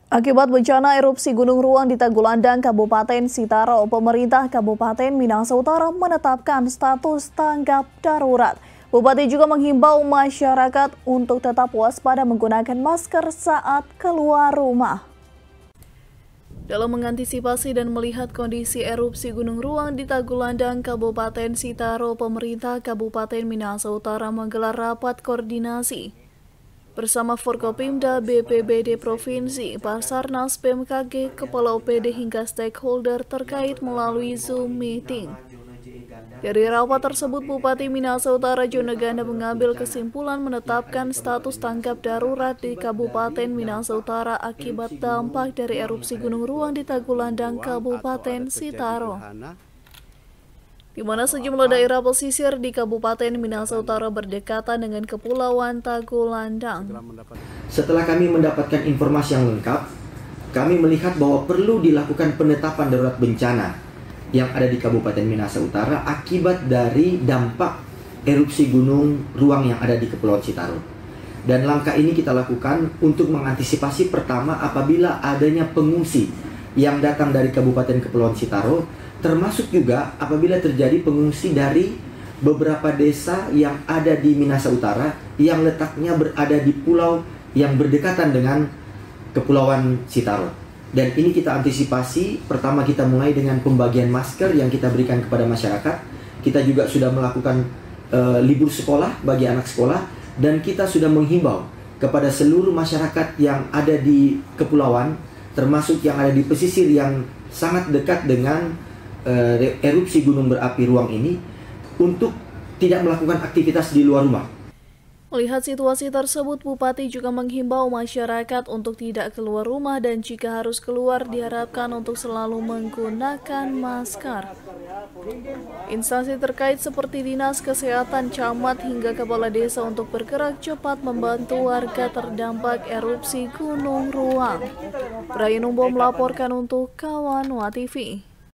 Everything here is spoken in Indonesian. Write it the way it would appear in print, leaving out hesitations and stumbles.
Akibat bencana erupsi Gunung Ruang di Tagulandang, Kabupaten Sitaro, pemerintah Kabupaten Minahasa Utara menetapkan status tanggap darurat. Bupati juga menghimbau masyarakat untuk tetap waspada menggunakan masker saat keluar rumah. Dalam mengantisipasi dan melihat kondisi erupsi Gunung Ruang di Tagulandang, Kabupaten Sitaro, pemerintah Kabupaten Minahasa Utara menggelar rapat koordinasi bersama Forkopimda, BPBD Provinsi, Basarnas, BMKG, Kepala OPD hingga stakeholder terkait melalui Zoom meeting. Dari rapat tersebut, Bupati Minahasa Utara Joneganda mengambil kesimpulan menetapkan status tanggap darurat di Kabupaten Minahasa Utara akibat dampak dari erupsi Gunung Ruang di Tagulandang, Kabupaten Sitaro, di mana sejumlah daerah pesisir di Kabupaten Minahasa Utara berdekatan dengan Kepulauan Tagulandang. Setelah kami mendapatkan informasi yang lengkap, kami melihat bahwa perlu dilakukan penetapan darurat bencana yang ada di Kabupaten Minahasa Utara akibat dari dampak erupsi Gunung Ruang yang ada di Kepulauan Sitaro. Dan langkah ini kita lakukan untuk mengantisipasi pertama apabila adanya pengungsi yang datang dari Kabupaten Kepulauan Sitaro, termasuk juga apabila terjadi pengungsi dari beberapa desa yang ada di Minahasa Utara yang letaknya berada di pulau yang berdekatan dengan Kepulauan Sitaro. Dan ini kita antisipasi, pertama kita mulai dengan pembagian masker yang kita berikan kepada masyarakat. Kita juga sudah melakukan libur sekolah bagi anak sekolah, dan kita sudah menghimbau kepada seluruh masyarakat yang ada di kepulauan, termasuk yang ada di pesisir yang sangat dekat dengan erupsi gunung berapi Ruang ini, untuk tidak melakukan aktivitas di luar rumah. Melihat situasi tersebut, Bupati juga menghimbau masyarakat untuk tidak keluar rumah dan jika harus keluar diharapkan untuk selalu menggunakan masker. Instansi terkait seperti Dinas Kesehatan, Camat hingga Kepala Desa untuk bergerak cepat membantu warga terdampak erupsi Gunung Ruang. Brayinumbo melaporkan untuk Kawanwa TV.